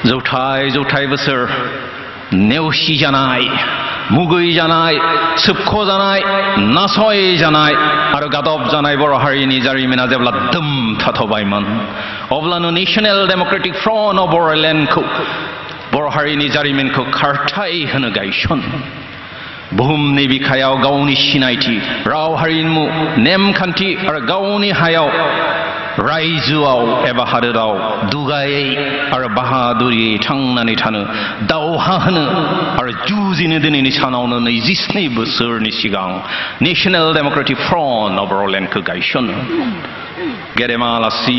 जौथाय जौथाय बोसोर नेवसि जानाय मुगै जानाय सोबख' जानाय नासय जानाय आरो गादब जानाय बर' हारिनि जारिमिना जेब्ला दोम थाथ'बायमोन अब्लानो नेशनेल डेम'क्रेटिक फ्रन्ट अफ बर'लेण्डखौ बर' हारिनि जारिमिनखौ खारथाय होनो गायसन बुहुमनि बिखायाव गावनि सिनायथि राव हारिमु नेमखान्थि आरो गावनि हायाव रायजोआव एबा हादोराव दुगायै आरो बाहादुरियै थांनानै थानो दावहा होनो आरो जुजिनो दिनैनि सानावनो 27 बोसोरनि सिगां नेशनेल डेम'क्रेटिक फ्रन्ट अफ बर'लेण्डखौ गायसनो गेदेमा आलासि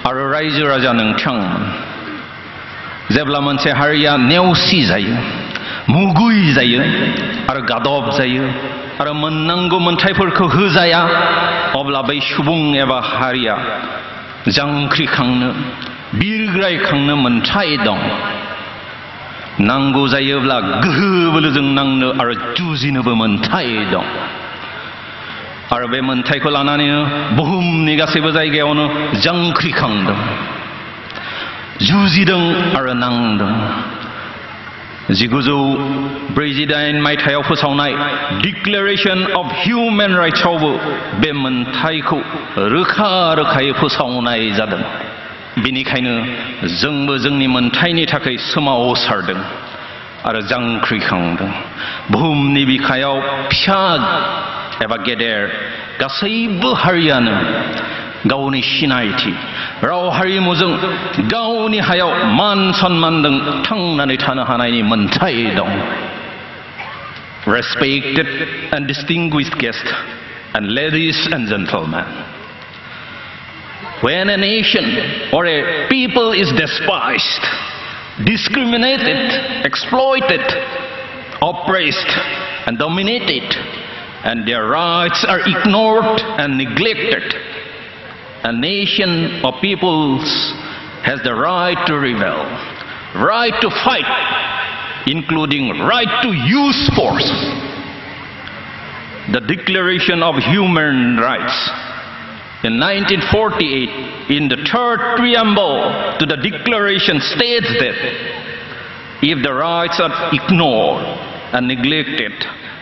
आरो रायजो राजा नोंथांमोन जेब्ला मोनसे हारिया नेवसि जायो मुगै जायो आरो गादब जायो आरो मोननांगौ मोनथायफोरखौ होजाया अब्ला बै सुबुं एबा हारिया जांख्रिखांनो बिरग्रायखांनो मोनथाय दं नांगौ जायोब्ला गोहो बोलोजों नांनो आरो जुजिनोबो मोनथाय दं आरो बे मोनथायखौ लानानैनो बुहुमनि गासैबो जायगायावनो जांख्रिखांदों जुजिदों आरो नांदों 1948 मायथाइयाव फोसावनाय डिक्लेरेशन अफ हिउमेन राइट्सआवबो बे मोनथायखौ रोखा रोखायै फोसावनाय जादों बेनिखायनो जोंबो जोंनि मोनथायनि थाखाय सोमावसारदों आरो जांख्रिखांदों बुहुमनि बिखायाव फिसा एबा गेदेर गासैबो हारियानो गावनि सिनायथि राव हारिमुजों गावनि हायाव मान सन्मानजों थांनानै थानो हानायनि मोनथाय दं Respected and distinguished guests and ladies and gentlemen, when a nation or a people is despised, discriminated, exploited, oppressed and dominated, and their rights are ignored and neglected, a nation or peoples has the right to rebel, right to fight, including right to use force. The Declaration of Human Rights in 1948 in the third preamble to the declaration states that if the rights are ignored and neglected,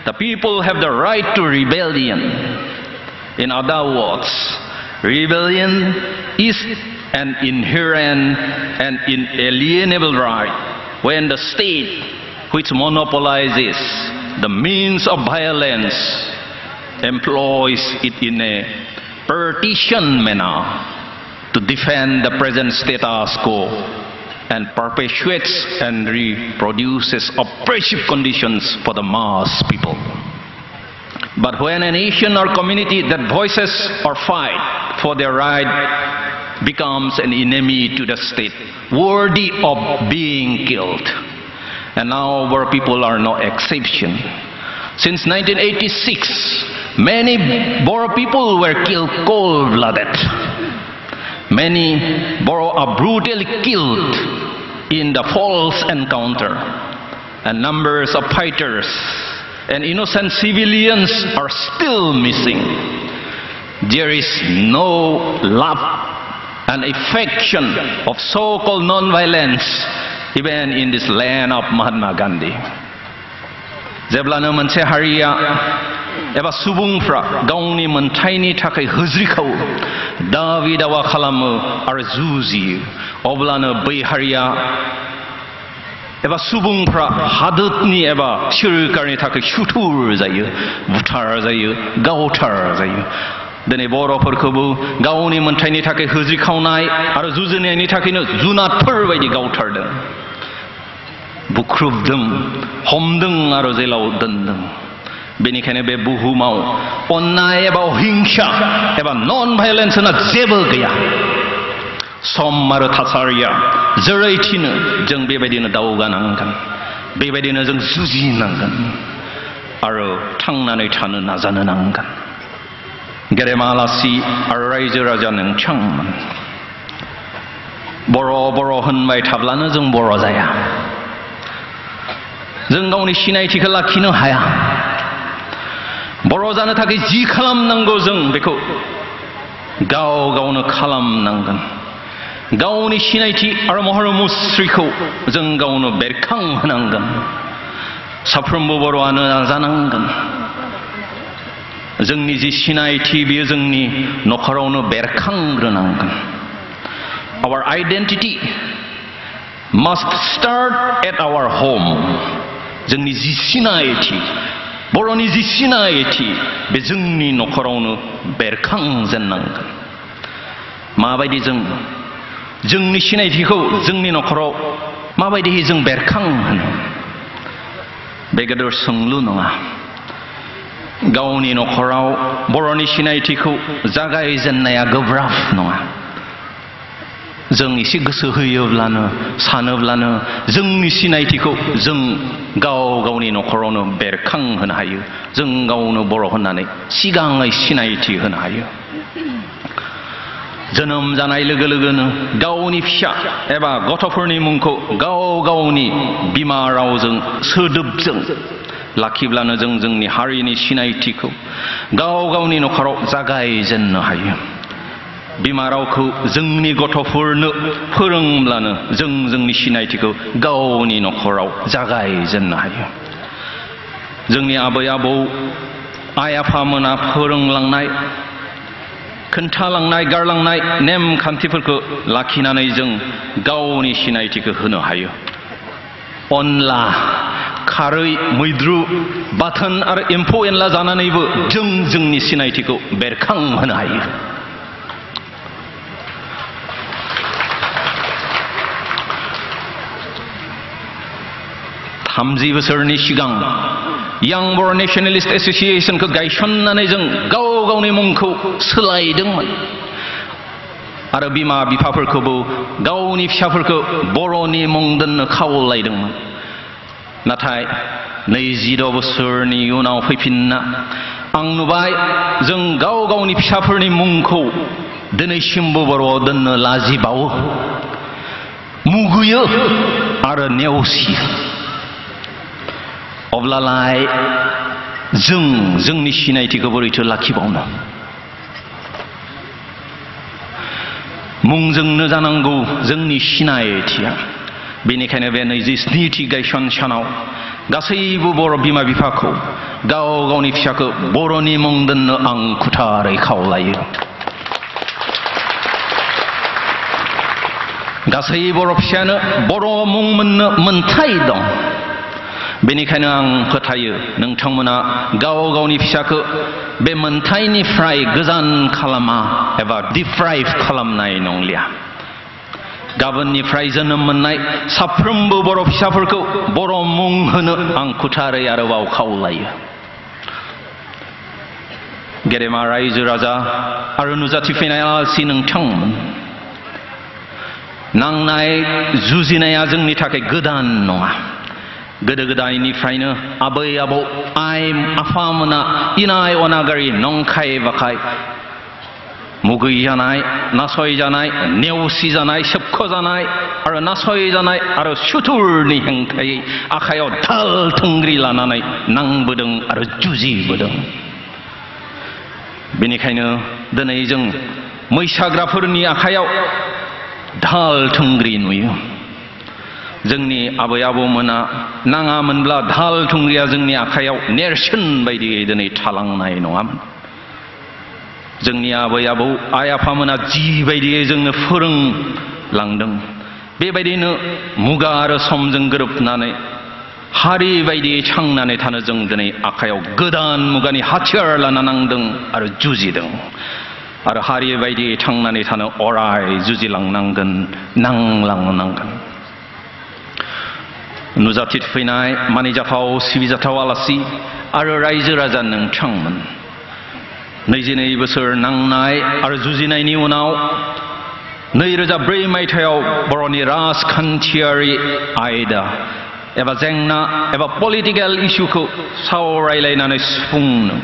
the people have the right to rebellion. In other words, rebellion is an inherent and inalienable right when the state which monopolizes the means of violence employs it in a partisan manner to defend the present status quo and perpetuates and reproduces oppressive conditions for the mass people. But when a nation or community that voices or fight for their right becomes an enemy to the state, worthy of being killed, and now our people are no exception. Since 1986, many Boro people were killed cold-blooded. Many Boro are brutally killed in the false encounter, and numbers of fighters and innocent civilians are still missing. There is no love and affection of so-called non-violence even in this land of Mahatma Gandhi. जेब्लानो मोनसे हारिया एबा सुबुंफ्रा गावनि मोनथायनि थाखाय होज्रिखावो दाबि दावा खालामो आरो जुजियो अब्लानो बै हारिया एबा सुबुंफ्रा हादोरनि एबा सोरखारनि थाखाय सुथुर जायो बुथार जायो गावथार जायो दिनै बर'फोरखौबो गावनि मोनथायनि थाखाय होज्रिखावनाय आरो जुजिनायनि थाखायनो जुनादफोर बायदि गावथारदों बुख्रुबदों हमदों आरो जेलाव दोनदों बेनिखायनो बे बुहुमाव अन्याय एबा अहिंसा एबा नन भायलेन्स होनना जेबो गैया सम आरो थासारिया जेरै थिनो जों बेबायदिनो दावगानांगोन बेबायदिनो जों जुजिनांगोन आरो थांनानै थानो नाजानो नांगोन गेदेमा आलासि आरो रायजो राजा नोंथांमोन बर' बर' होनबाय थाब्लानो जों बर' जाया जों गावनि सिनायथिखौ लाखिनो हाया बर' जानो थाखाय जि खालामनांगौ जों बेखौ गाव गावनो खालामनांगोन गावनि सिनायथि आरो महर मुस्रिखौ जों गावनो बेरखांहोनांगोन साफ्रोमबो बर'आनो नाजानांगोन जोंनि जि सिनायथि बेयो जोंनि नखरावनो बेरखांग्रोनांगोन Our identity must start at our home जोंनि जि सिनायथि बर'नि जि सिनायथि बे जोंनि नखरावनो बेरखांजेननांगोन माबायदि जोंनि सिनायथिखौ जोंनि नखराव माबायदि जों बेरखांहोनो बे गेदेर सोंलु नङा गावनि नखराव बर'नि सिनायथिखौ जागायजेननाया गोब्राब नङा जों एसे गोसो होयोब्लानो सानोब्लानो जोंनि सिनायथिखौ जों गावनि नखरावनो बेरखांहोनो हायो जों गावनो बर' होननानै सिगाङै सिनायथि होनो हायो जोनोम जानाय लोगो लोगोनो गावनि फिसा एबा गथ'फोरनि मुंखौ गावनि बिमा रावजों सोदोबजों लाखिब्लानो जों जोंनि हारिनि सिनायथिखौ गावनि नखराव जागायजेननो हायो बिमा रावखौ जोंनि गथ'फोरनो फोरोंब्लानो जों जोंनि सिनायथिखौ गावनि नखराव जागायजेननो हायो जोंनि आबै आबौ आइ आफामोना फोरोंलांनाय खोन्थालांनाय गारलांनाय नेमखान्थिफोरखौ लाखिनानै जों गावनि सिनायथिखौ होनो हायो अनला खारै मैद्रु बाथोन आरो एम्फौ एनला जानानैबो जों जोंनि सिनायथिखौ बेरखांहोनो हायो 30 बोसोरनि सिगां Young Bor Nationalist Association खौ गायसननानै जों गावनि मुंखौ सोलायदोंमोन आरो बिमा बिफाफोरखौबो गावनि फिसाफोरखौ बर'नि मुं दोननो खावलायदोंमोन नाथाय 26 बोसोरनि उनाव फैफिनना आं नुबाय जों गावनि फिसाफोरनि मुंखौ दिनैसिमबो बर'आव दोननो लाजिबावो मुगैयो आरो नेवसियो अब्लालाय जोंनि सिनायथिखौ बोरैथो लाखिबावनो मुंजोंनो जानांगौ जोंनि सिनायथिया बेनिखायनो बे 27थि गायसन सानाव गासैबो बर' बिमा बिफाखौ गावनि फिसाखौ बर'नि मुं दोननो आं खुथारै खावलायो गासै बर' फिसायानो बर' मुं मोननो मोन्थाय दं बेनिखायनो आं फोथायो नोंथांमोना गावनि फिसाखौ बे मोन्थायनिफ्राय गोजान खालामा एबा डिप्राइभ खालामनाय नंलिया गाबोननिफ्राय जोनोम मोननाय साफ्रोमबो बर' फिसाफोरखौ बर' मुं होनो आं खुथारै आरोबाव खावलायो गेदेमा रायजो राजा आरो नुजाथिफैनाय आलासि नोंथांमोन नांनाय जुजिनाया जोंनि थाखाय गोदान नङा गोदो गोदायनिफ्रायनो आबै आबौ आइ आफामोना इनाय अनागारि नंखाय बाखाय मुगैजानाय नासयजानाय नेवसिजानाय सोबख'जानाय आरो नासयजानाय आरो सुथुरनि हेंथायै आखायाव धाल थुंग्रि लानानै नांबोदों आरो जुजिबोदों बेनिखायनो दिनै जों मैसाग्राफोरनि आखायाव धाल थुंग्रि नुयो जोंनि आबै आबौमोना नाङामोनब्ला धाल थुंग्रिया जोंनि आखायाव नेरसोन बायदियै दिनै थालांनाय नङामोन जोंनि आबै आबौ आइ आफामोना जिबायदियै जोंनो फोरोंलांदों बेबायदिनो मुगा आरो समजों गोरोबनानै हारि बायदियै थांनानै थानो जों दिनै आखायाव गोदान मुगानि हाथियार लाना नांदों आरो जुजिदों आरो हारि बायदियै थांनानै थानो अराय जुजिलांनांगोन नांलांनांगोन नुजाथिफैनाय मानिजाथाव सिबिजाथाव आलासि आरो रायजो राजा नोंथांमोन 22 बोसोर नांनाय आरो जुजिनायनि उनाव 2004 मायथाइयाव बर'नि राजखान्थियारि आयदा एबा जेंना एबा पलिटिकेल इस्युखौ सावरायलायनानै सुफुंनो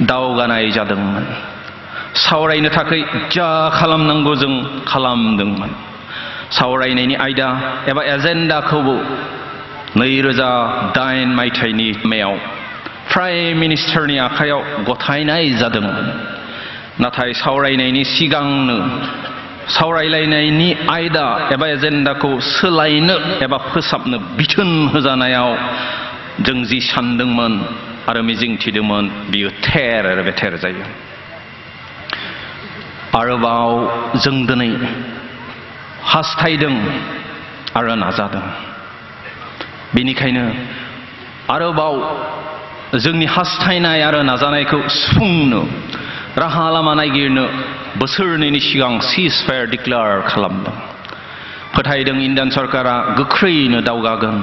दावगानाय जादोंमोन सावरायनो थाखाय जा खालामनांगौ जों खालामदोंमोन सावरायनायनि आयदा एबा एजेन्डाखौबो 2008 मायथाइनि मेयाव प्राइम मिनिस्टारनि आखायाव गथायनाय जादोंमोन नाथाय सावरायनायनि सिगांनो सावरायलायनायनि आयदा एबा एजेन्डाखौ सोलायनो एबा फोसाबनो बिथोन होजानायाव जों जि सानदोंमोन आरो मिजिंथिदोंमोन बियो थेर आरो बेथेर जायो। आरोबाव जों दिनै हास्थायदों आरो नाजादों। बेनिखायनो आरोबाव जोंनि हास्थायनाय आरो नाजानायखौ सुफुंनो राहा लामा नागिरनो बोसोरनैनि सिगां सिजफायार डिक्लेयार खालामदों। फोथायदों इन्डियान सरकारा गोख्रैनो दावगागोन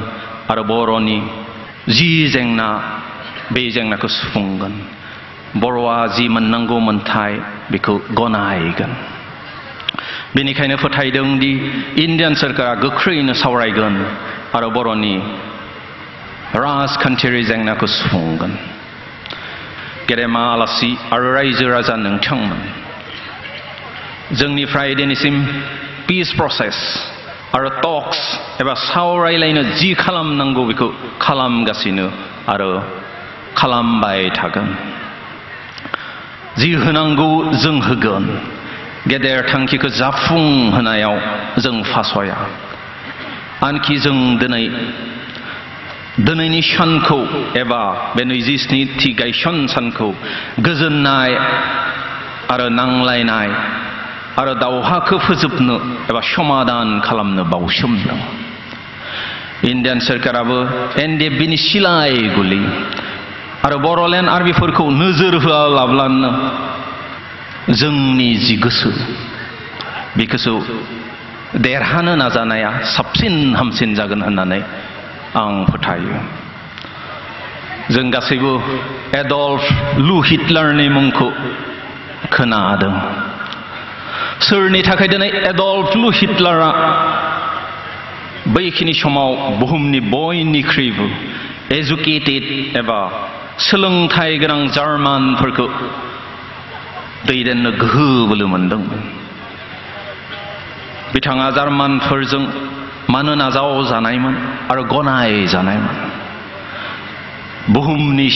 आरो बर'नि जि जेंना बे जेंनाखौ सुफुंगोन। बर'आ जि मोननांगौ मोन्थाय बेखौ गनायगोन। बेनिखायनो फोथायदों दि इन्डियान सरकारा गोख्रैनो सावरायगोन आरो बर'नि राजखान्थियारि जेंनाखौ सुफुंगोन। गेदेमा आलासि आरो रायजो राजा नोंथांमोन, जोंनिफ्राय दिनैसिम पिस प्रसेस आरो टक्स एबा सावरायलायनो जि खालामनांगौ बेखौ खालामगासिनो आरो खालामबाय थागोन। जि होनांगौ जों होगोन। गेदेर थांखिखौ जाफुंहोनायाव जों फासया। आनखि जों दिनैनि सानखौ एबा बे 27थि गायसन सानखौ गोजोननाय आरो नांलायनाय आरो दावहाखौ फोजोबनो एबा समाधान खालामनो बावसोमदों। इन्डियान सरकाराबो एनडिएफबिनि सिलाय गुलि आरो बर'लेण्ड आर्मिफोरखौ नोजोर होआलाब्लानो जोंनि जि गोसो बेखौसो देरहानो नाजानाया साबसिन हामसिन जागोन होननानै आं फोथायो। जों गासैबो एडल्फ लु हिटलारनि मुंखौ खोनादों। सोरनि थाखाय दिनै एडल्फ लु हिटलारा बैखिनि समाव बुहुमनि बयनिख्रुइबो एजुकेटेड एबा सोलोंथाइ गोनां जार्मानफोरखौ दैदेननो गोहो बोलो मोनदोंमोन। बिथाङा जार्मानफोरजों मानो नाजावजानायमोन आरो गनायजानायमोन। बुहुमनि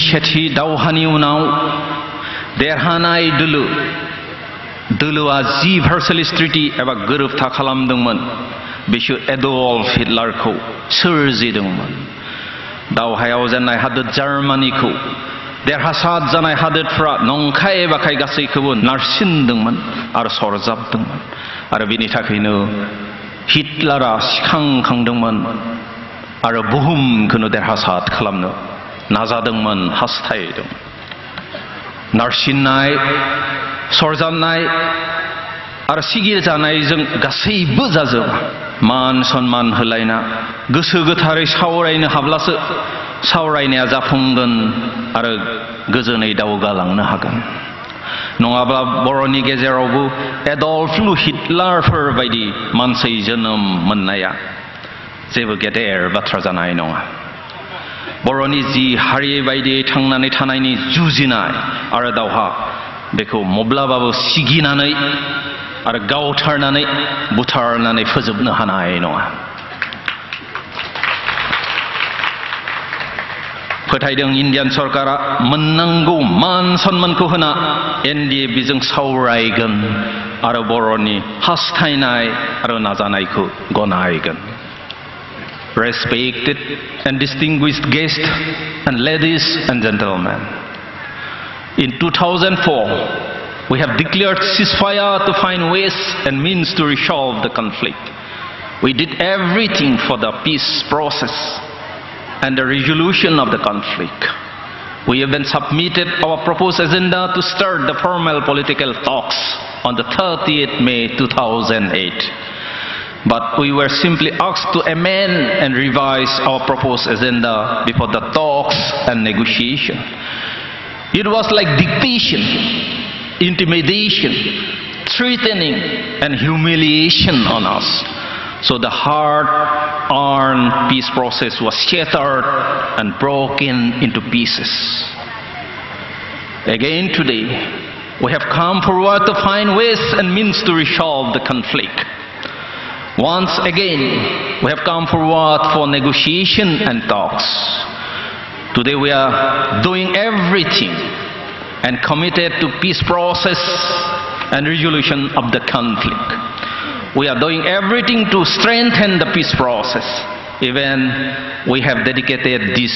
सेथि दावहानि उनाव देरहानाय दोलोआ जि भार्सेलिस ट्रिटि एबा गोरोबथा खालामदोंमोन बिसोर एडल्फ हिटलारखौ सोरजिदोंमोन। दावहायाव जेननाय हादोर जार्मानिखौ देरहासार जानाय हादोरफ्रा नंखाय बाखाय गासैखौबो नारसिनदोंमोन आरो सरजाबदोंमोन। आरो बेनि थाखायनो हिटलारा सिखांखांदोंमोन आरो बुहुमखौनो देरहासार खालामनो नाजादोंमोन, हास्थायदोंमोन। नारसिननाय, सरजाबनाय आरो सिगिजानायजों गासैबो जाजोबा। मान सन्मान होलायना गोसो गोथारै सावरायनो हाब्लासो सावरायनाया जाफुंगोन आरो गोजोनै दावगालांनो हागोन। नङाब्ला बर'नि गेजेरावबो एडल्फ लु हिटलारफोर बायदि मानसि जोनोम मोननाया जेबो गेदेर बाथ्रा जानाय नङा। बर'नि जि हारि बायदियै थांनानै थानायनि जुजिनाय आरो दावहा बेखौ माब्लाबाबो सिगिनानै आरो गावथारनानै बुथारनानै फोजोबनो हानाय नङा। फोथायदों इन्डियान सरकारा मोननांगौ मान सन्मानखौ होना एनडिएफबिजों सावरायगोन आरो बर'नि हास्थायनाय आरो नाजानायखौ गनायगोन। Respected and distinguished guests and ladies and gentlemen, in 2004 we have declared ceasefire to find ways and means to resolve the conflict. We did everything for the peace process and the resolution of the conflict. We have been submitted our proposed agenda to start the formal political talks on the 30th May 2008. But we were simply asked to amend and revise our proposed agenda before the talks and negotiation. It was like dictation, intimidation, threatening and humiliation on us. So the hard-earned peace process was shattered and broken into pieces. Again today, we have come forward to find ways and means to resolve the conflict. Once again, we have come forward for negotiation and talks. Today we are doing everything and committed to peace process and resolution of the conflict. We are doing everything to strengthen the peace process. Even we have dedicated this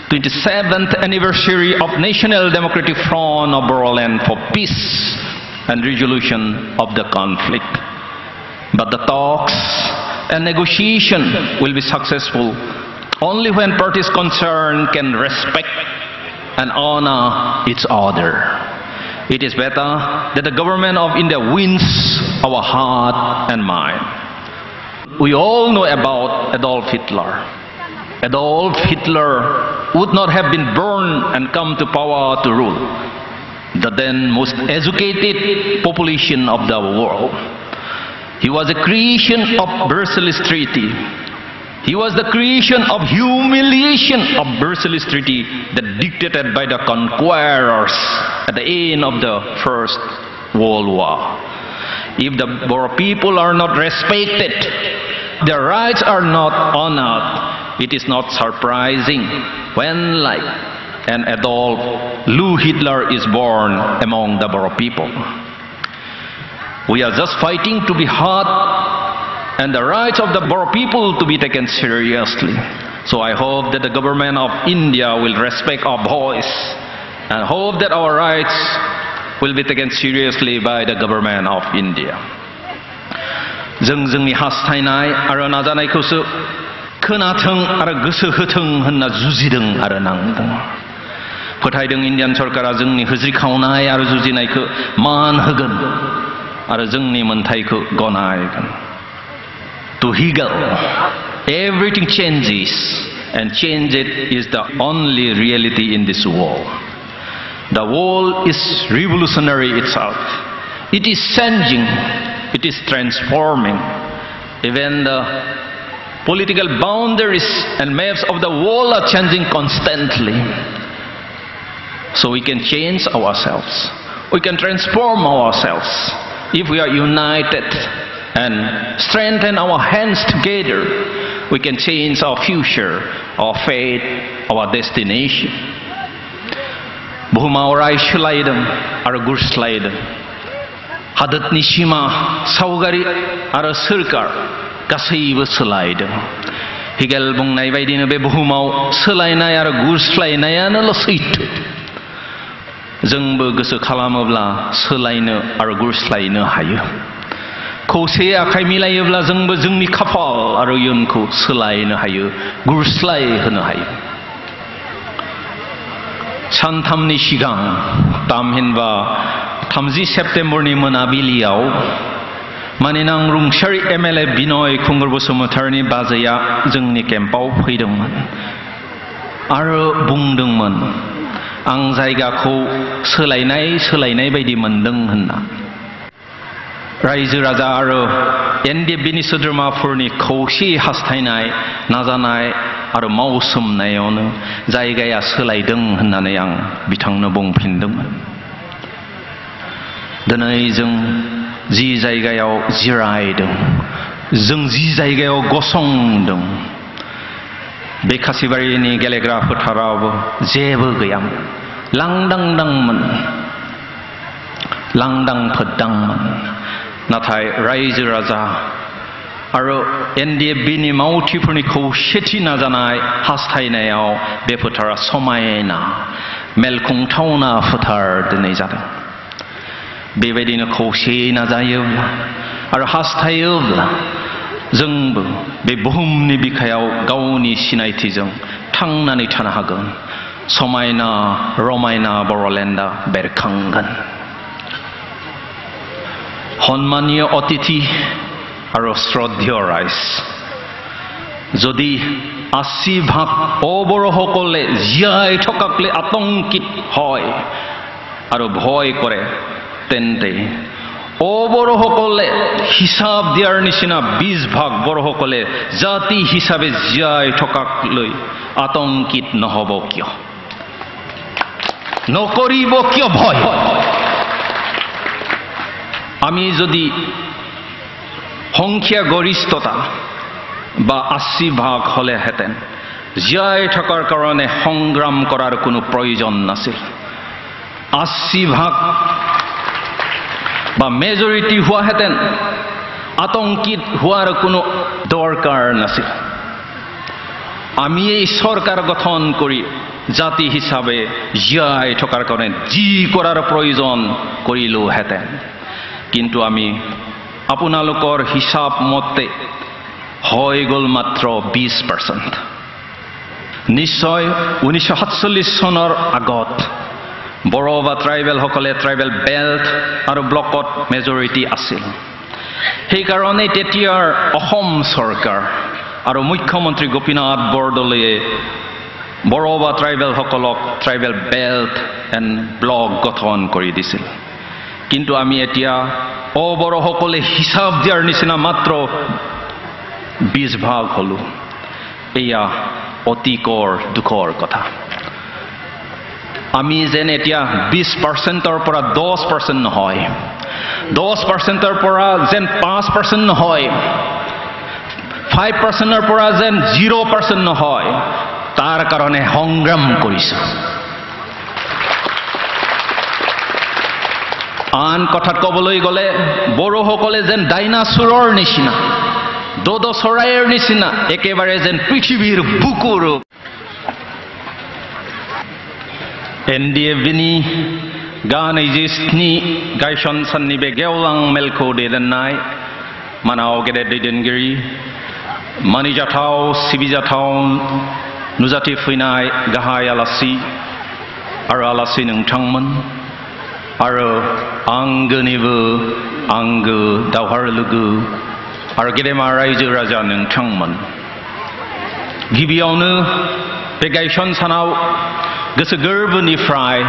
27th anniversary of National Democratic Front of Bodoland for peace and resolution of the conflict. But the talks and negotiation will be successful only when parties concerned can respect and honor each other. It is better that the government of India wins our heart and mind. We all know about Adolf Hitler. Adolf Hitler would not have been born and come to power to rule the then most educated population of the world. He was a creation of Versailles Treaty. He was the creation of humiliation of Versailles Treaty that dictated by the conquerors at the end of the First World War. If the Boer people are not respected, their rights are not honored, it is not surprising when like an Adolf Hitler is born among the Boer people. We are just fighting to be heard and the rights of the Boer people to be taken seriously. So I hope that the government of India will respect our voice and hope that our rights will be taken seriously by the government of India. जोंनि हास्थायनाय आरो नाजानायखौसो खोनाथों आरो गोसो होथों होनना जुजिदों आरो नांदों। फोथायदों Indian सरकारा जोंनि होज्रिखावनाय आरो जुजिनायखौ मान होगोन आरो जोंनि मोनथायखौ गनायगोन। To Hegel, everything changes, and change it is the only reality in this world. The world is revolutionary itself. It is changing, it is transforming. Even the political boundaries and maps of the world are changing constantly. So we can change ourselves. We can transform ourselves if we are united and strengthen our hands together. We can change our future, our fate, our destination. बुहुमा array सोलायदों आरो गुरस्लायदों। हादोरनि सिमा, सावगारि आरो सोरखार गासैबो सोलायदों। Hegel बुंनाय बायदिनो बे बुहुमाव सोलायनाय आरो गुरस्लायनायानोल' सैथो। जोंबो गोसो खालामोब्ला सोलायनो आरो गुरस्लायनो हायो। खौसे आखाइ मिलायोब्ला जोंबो जोंनि खाफाल आरो इयुनखौ सोलायनो हायो, गुरस्लायहोनो हायो। सानथामनि सिगां थामहिनबा 30 सेप्तेम्बरनि मोनाबिलियाव मानिनां रुंसारि एमएलए बिनय खुंगुर बसुमतारीनि बाजैया जोंनि केम्पआव फैदोंमोन आरो बुंदोंमोन आं जायगाखौ सोलायनाय बायदि मोनदों होनना। रायजो राजा आरो एनडिएफबिनि सोद्रोमाफोरनि खौसे हास्थायनाय, नाजानाय आरो मावसोमनायावनो जायगाया सोलायदों होननानै आं बिथांनो बुंफिनदोंमोन। दिनै जों जि जायगायाव जिरायदों, जों जि जायगायाव गसंदों, बे खासिबारिनि गेलेग्रा फोथारावबो जेबो गैयामोन, लांदांदांमोन, लांदां फोद्दांमोन। नाथाय रायजो राजा आरो एनडिएफबिनि मावथिफोरनि खौसेथि नाजानाय हास्थायनायाव बे फोथारा समायना मेलखुंथावना फोथार दिनै जादों। बेबायदिनो खौसेयै नाजायोब्ला आरो हास्थायोब्ला जोंबो बे बुहुमनि बिखायाव गावनि सिनायथिजों थांनानै थानो हागोन। समायना रमायना बर'लेण्डआ बेरखांगोन। सन्मानीय अतिथि আৰু শ্ৰদ্ধেয় ৰাইজ, যদি 80% অবৰসকলে জীয়াই থকাকলৈ আতংকিত হয় আৰু ভয় কৰে, তেন্তে অবৰসকলে হিচাপ দিয়াৰ নিচিনা 20% বৰসকলে জাতি হিচাপে জীয়াই থকাকলৈ আতংকিত নহ'ব কিয়? নকৰিব কিয় ভয়? আমি যদি সংখ্যা গৰিষ্ঠতা বা 80% হলেহেঁতেন জীয়াই থকাৰ কাৰণে সংগ্ৰাম কৰাৰ কোনো প্ৰয়োজন নাছিল। বা মেজৰিটি হোৱাহেঁতেন আতংকিত হোৱাৰ কোনো দৰকাৰ নাছিল আমি এই চৰকাৰ গঠন কৰি জাতি হিচাপে জীয়াই থকাৰ কাৰণে যি কৰাৰ প্ৰয়োজন কৰিলোহেঁতেন কিন্তু আমি আপোনালোকৰ হিচাপ মতে হৈ গ'ল মাত্ৰ 20%। নিশ্চয় 1947 চনৰ আগত বড়ো বা ট্ৰাইবেলসকলে ট্ৰাইবেল বেল্ট আৰু ব্লকত মেজৰিটি আছিল সেইকাৰণে তেতিয়াৰ অসম চৰকাৰ আৰু মুখ্যমন্ত্ৰী গোপীনাথ বৰদলৈয়ে বড়ো বা ট্ৰাইবেলসকলক ট্ৰাইবেল বেল্ট এণ্ড ব্লক গঠন কৰি দিছিল কিন্তু আমি এতিয়া অবড়োসকলে হিচাপ দিয়াৰ নিচিনা মাত্ৰ 20% হলো এয়া অতিকৰ দুখৰ কথা আমি যেন এতিয়া 20%ৰ পৰা 10% নহয় 10%ৰ পৰা যেন 5% নহয় 5%ৰ পৰা যেন 0% নহয় তাৰ কাৰণে সংগ্ৰাম কৰিছো আন কথাত ক'বলৈ গ'লে বড়োসকলে যেন ডাইনাছৰৰ নিচিনা দোদ চৰাইৰ নিচিনা একেবাৰে যেন পৃথিৱীৰ বুকুৰ NDA bini ganai jisni gaishon sanni be gewlang melko de denai manao gede dedengiri mani jathau sibi jathau nuzati fuinai gahai alasi aro alasi nungthangman aro angnibu angu dawhar lugu aro gede ma raiju raja nungthangman gibiyaunu be gaishon sanau गोसो गोरबोनिफ्राय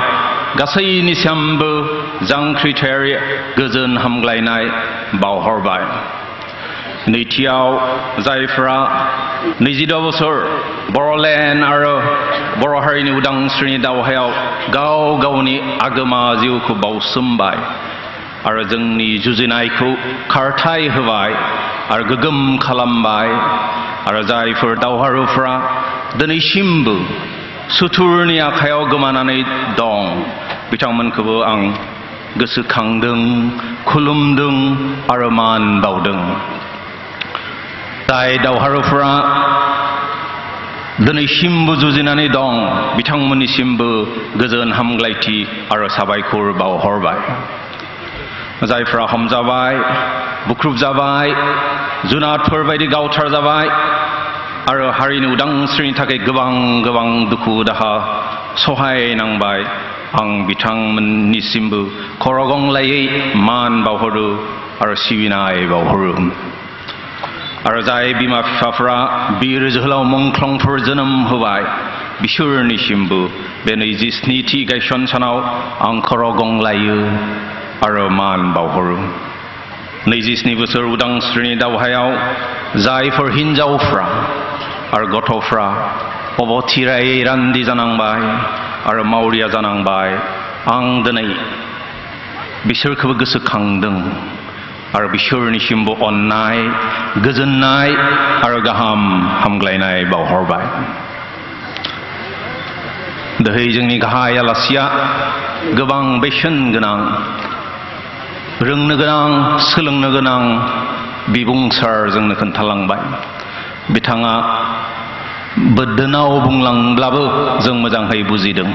गासैनिसिमबो जांख्रिथायारि गोजोन हामग्लायनाय बावहरबाय नैथियाव जायफ्रा 22 बोसोर बर'लेण्ड आरो बर' हारिनि उदांस्रिनि दावहायाव गाव गावनि आगोमा जिउखौ बावसोमबाय आरो जोंनि जुजिनायखौ खारथाय होबाय आरो गोगोम खालामबाय आरो जायफोर दावहारुफ्रा दिनैसिमबो सुथुरनि आखायाव गोमानानै दं बिथांमोनखौबो आं गोसोखांदों खुलुमदों आरो मान बावदों जाय दावहारुफ्रा दिनैसिमबो जुजिनानै दं बिथांमोननिसिमबो गोजोन हामग्लायथि आरो साबायखर बावहरबाय जायफ्रा हमजाबाय बुख्रुबजाबाय जुनादफोर बायदि गावथारजाबाय आरो हारिनि उदांस्रिनि थाखाय गोबां गोबां दुखु दाहा सहायनांबाय आं बिथांमोननिसिमबो खरगंलायै मान बावहरो आरो सिबिनाय बावहरो आरो जाय बिमा बिफाफ्रा बिर जोहोलाव मुंख्लंफोर जोनोम होबाय बिसोरनिसिमबो बे 27थि गायसन सानाव आं खरगंलायो आरो मान बावहरो 27 बोसोर उदांस्रिनि दावहायाव जायफोर हिनजावफ्रा आरो गथ'फ्रा अबथिरायै रान्दि जानांबाय आरो मावरिया जानांबाय आं दिनै बिसोरखौबो गोसोखांदों आरो बिसोरनिसिमबो अननाय गोजोननाय आरो गाहाम हामग्लायनाय बावहरबाय दोहै जोंनि गाहाय आलासिया गोबां बेसेन गोनां रोंनो गोनां सोलोंनो गोनां बिबुंसार जोंनो खोन्थालांबाय बिथाङा बोदोनाव बुंलांब्लाबो जों मोजाङै बुजिदों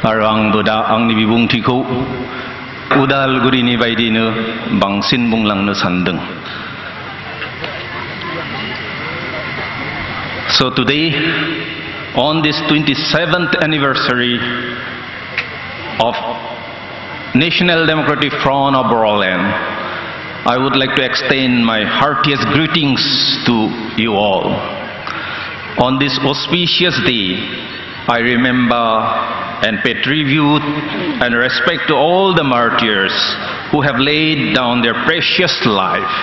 आरो आंबो दा आंनि बिबुंथिखौ उदालगुरिनि बायदिनो बांसिन बुंलांनो सानदों So today on this 27th anniversary of National Democratic Front of Boroland, I would like to extend my heartiest greetings to you all. On this auspicious day, I remember and pay tribute and respect to all the martyrs who have laid down their precious life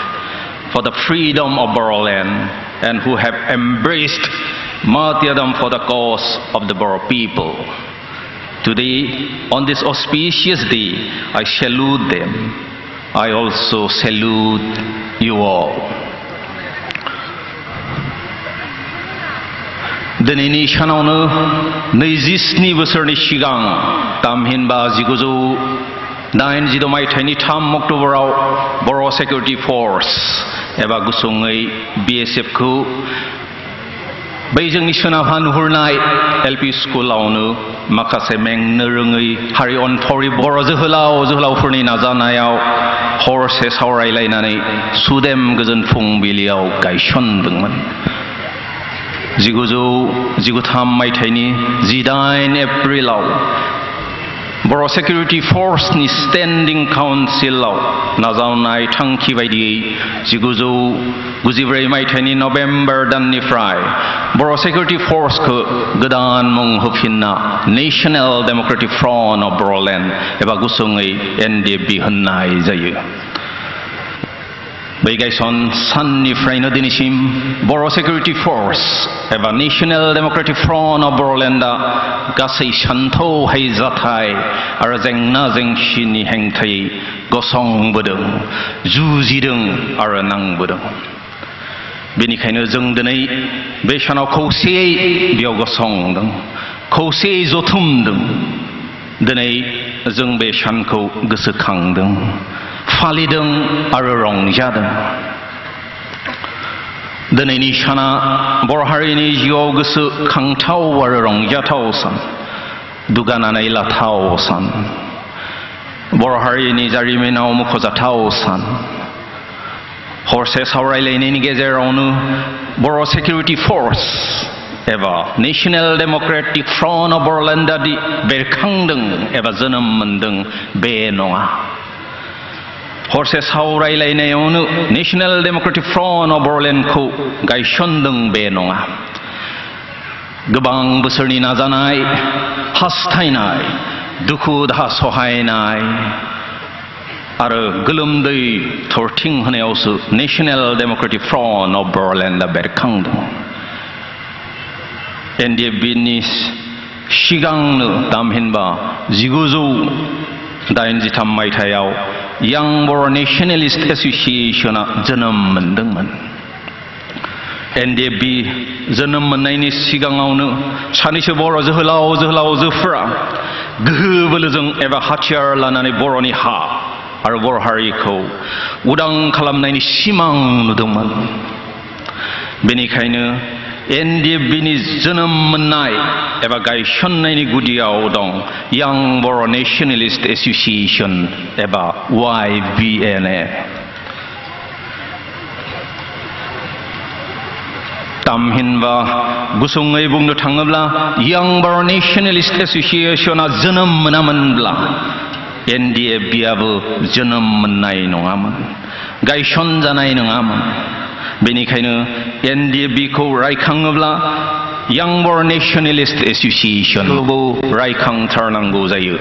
for the freedom of Boroland and who have embraced martyrdom for the cause of the Boro people. Today, on this auspicious day, I salute them. I also salute you all. दिनैनि सानावनो 27 बोसोरनि सिगां तामहिनबा 19 दाइनजिद' मायथाइनि 3 अक्ट'बराव बर' security फर्स एबा गुसुङै BSF खौ बै जोंनि सोनाबहा नुहुरनाय LP स्कुलावनो माखासे मेंनो रोङै हारि अनफावरि बर' जोहोलावफोरनि नाजानायाव हरसे सावरायलायनानै सुदेम गोजोन फुंबिलियाव गायसनदोंमोन। 1993 मायथाइनि 18 एप्रिलाव बर' सिकिउरिटि फर्सनि स्टेन्डिं काउन्सिलाव नाजावनाय थांखि बायदियै 1994 मायथाइनि नभेम्बर दाननिफ्राय बर' सिकिउरिटि फर्सखौ गोदान मुं होफिनना national democratic front of Bodoland एबा गुसुङै NDFB होननाय जायो। बै गायसन साननिफ्रायनो दिनैसिम बर' सिकिउरिटि फर्स एबा नेशनेल डेम'क्रेटिक फ्रन्ट अफ बर'लेण्डआ गासै सानथौहाय जाथाय आरो जेंना जेंसिनि हेंथायै गसंबोदों, जुजिदों आरो नांबोदों। बेनिखायनो जों दिनै बे सानाव खौसेयै बेयाव गसंदों, खौसेयै जथुमदों। दिनै जों बे सानखौ गोसोखांदों, फालिदों आरो रंजादों। दिनैनि साना बर' हारिनि जिउआव गोसोखांथाव आरो रंजाथाव सान, दुगानानै लाथाव सान, बर' हारिनि जारिमिनाव मख'जाथाव सान। हरसे सावरायलायनायनि गेजेरावनो बर' सिकिउरिटि फर्स एबा नेशनेल डेम'क्रेटिक फ्रन्ट अफ बर'लेण्डआ दि बेरखांदों एबा जोनोम मोनदों बे नङा। हरसे सावरायलायनायावनो नेशनेल डेम'क्रेटिक फ्रन्ट अफ बर'लेण्डखौ गायसनदों बे नङा। गोबां बोसोरनि नाजानाय, हास्थायनाय, दुखु दाहा सहायनाय आरो गोलोमदै थरथिं होनायावसो नेशनेल डेम'क्रेटिक फ्रन्ट अफ बर'लेण्डआ बेरखांदों। NDFBनि सिगांनो थामहिनबा 1983 मायथाइयाव यां बर' नेशनेलिस्ट एस'सिएशनआ जोनोम मोनदोंमोन। NDFB जोनोम मोननायनि सिगाङावनो सानैसो बर' जोहोलावजोफोरा गोहो बोलोजों एबा हाथियार लानानै बर'नि हा आरो बर' हारिखौ उदां खालामनायनि सिमां नुदोंमोन। बेनिखायनो NDFBनि जोनोम मोननाय एबा गायसननायनि गुदियाव दं यां बर' नेशनेलिस्ट एस'सिएशन एबा YBNA। तामहिनबा गुसुङै बुंनो थाङोब्ला यां बर' नेशनेलिस्ट एस'सिएशनआ जोनोम मोनामोनब्ला NDFBआबो जोनोम मोननाय नङामोन, गायसनजानाय नङामोन। बेनिखायनो NDFBखौ रायखाङोब्ला यां बर' नेशनेलिस्ट एस'सिएशनखौबो रायखांथारनांगौ जायो।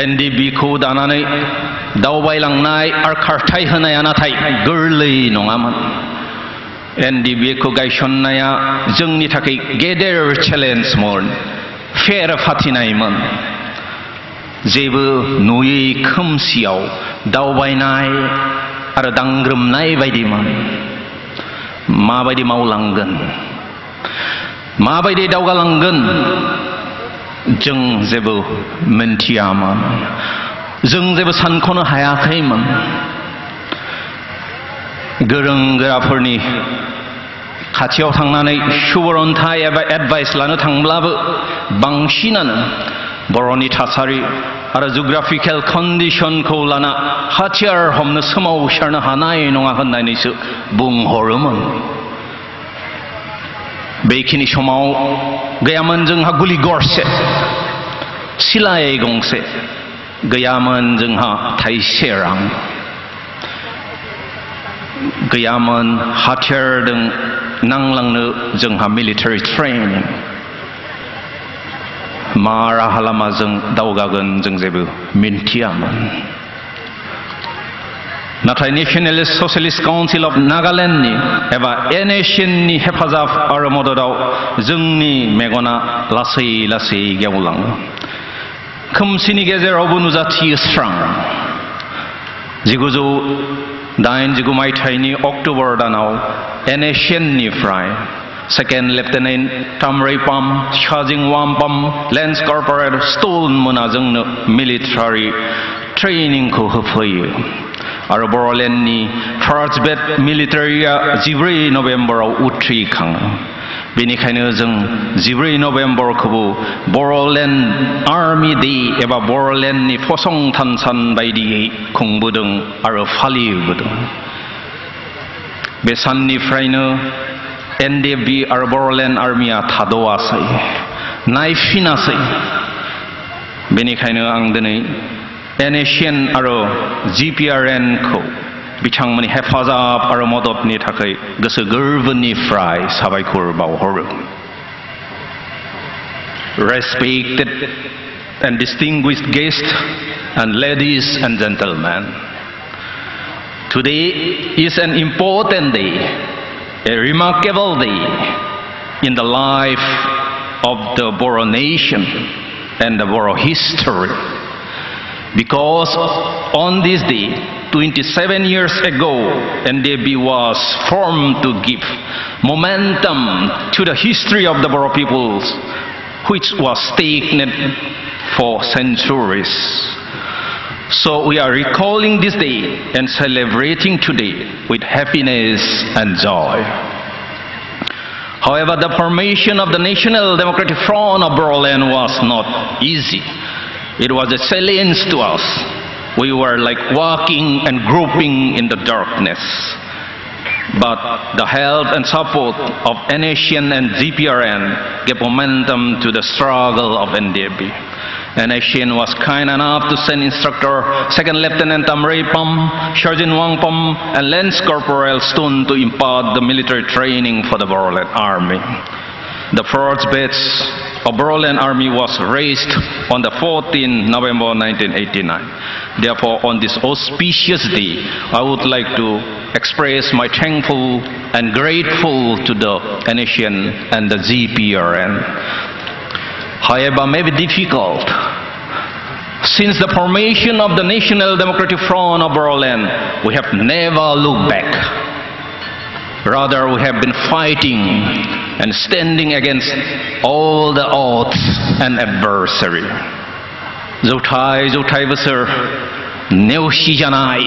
NDFBखौ दानानै दावबायलांनाय आरो खारथाय होनाया नाथाय गोरलै नङामोन। NDFBखौ गायसननाया जोंनि थाखाय गेदेर चेलेन्जमोन, फेर फाथिनायमोन। जेबो नुयै खोमसियाव दावबायनाय आरो दांग्रोमनाय बायदिमोन। माबायदि मावलांगोन, माबायदि दावगालांगोन जों जेबो मिन्थियामोन, जों जेबो सानख'नो हायाखैमोन। गोरों गोराफोरनि खाथियाव थांनानै सुबुरन्थाय एबा एडभाइस लानो थांब्लाबो बांसिनानो बर'नि थासारि आरो जिअ'ग्राफिकेल कन्डिशनखौ लाना हाथियार हमनो सोमावसारनो हानाय नङा होननानैसो बुंहरोमोन। बेखिनि समाव गैयामोन जोंहा गुलि गरसे, सिलाइ गंसे, गैयामोन जोंहा थाइसे रां, गैयामोन हाथियारजों नांलांनो जोंहा मिलिटारि ट्रेनिं। मा राहा लामाजों दावगागोन जों जेबो मिन्थियामोन। नाथाय नेशनेलिस्ट ससियेलिस्ट काउन्सिल अफ नागालेण्डनि एबा NACNनि हेफाजाब आरो मददाव जोंनि मेगना लासै लासै गेवलाङो। खोमसिनि गेजेरावबो नुजाथियो स्रां। 1989 मायथाइनि अक्ट'बर दानाव NACNनिफ्राय सेकेन्ड लेफ्टेनेन्ट तामरैपाम शाजिं वाम्पाम लेन्स कर्परेल स्टोन मोना जोंनो मिलिटारि ट्रेनिंखौ होफैयो आरो बर'लेण्डनि फार्स्ट बेट मिलिटारिया 14 नभेम्बराव उथ्रिखाङो बेनिखायनो जों 14 नभेम्बरखौबो बर'लेण्ड आर्मी डे एबा बर'लेण्डनि फसंथान सान बायदियै खुंबोदों आरो फालिबोदों बे साननिफ्रायनो एनडिएफबि आरो बर'लेण्ड आर्मिया थाद'आसै नायफिनासै बेनिखायनो आं दिनै NACN आरो GPRN खौ बिथांमोननि हेफाजाब आरो मददनि थाखाय गोसो गोरबोनिफ्राय साबायखर बावहरो Respected and distinguished guests and ladies and gentlemen, today is an important day, a remarkable day in the life of the Boro nation and the Boro history. Because on this day, 27 years ago, NDAB was formed to give momentum to the history of the Boro peoples, which was stagnant for centuries. So we are recalling this day and celebrating today with happiness and joy. However, the formation of the National Democratic Front of Boroland was not easy. It was a challenge to us. We were like walking and groping in the darkness. But the help and support of NACN and GPRN gave momentum to the struggle of NDAB. NACN was kind enough to send Instructor 2nd Lieutenant Amray Pam, Sergeant Wang Pam, and Lance Corporal Stone to impart the military training for the Boroland Army. The first batch of Boroland Army was raised on the 14th November 1989. Therefore, on this auspicious day, I would like to express my thankful and grateful to the NACN and the GPRN. However, may be difficult. Since the formation of the National Democratic Front of Boroland, we have never looked back. Rather, we have been fighting and standing against all the odds and adversary. जौथाय बोसोर नेवसि जानाय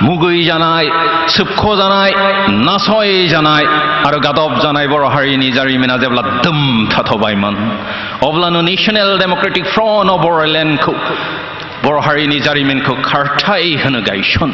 मुगै जानाय सोबख' जानाय नासय जानाय आरो गादब जानाय बर' हारिनि जारिमिना जेब्ला दोम थाथ'बायमोन अब्लानो नेशनेल डेमोक्रेटिक फ्रन्ट अफ बर'लेण्डखौ बर' हारिनि जारिमिनखौ खारथाय होनो गायसन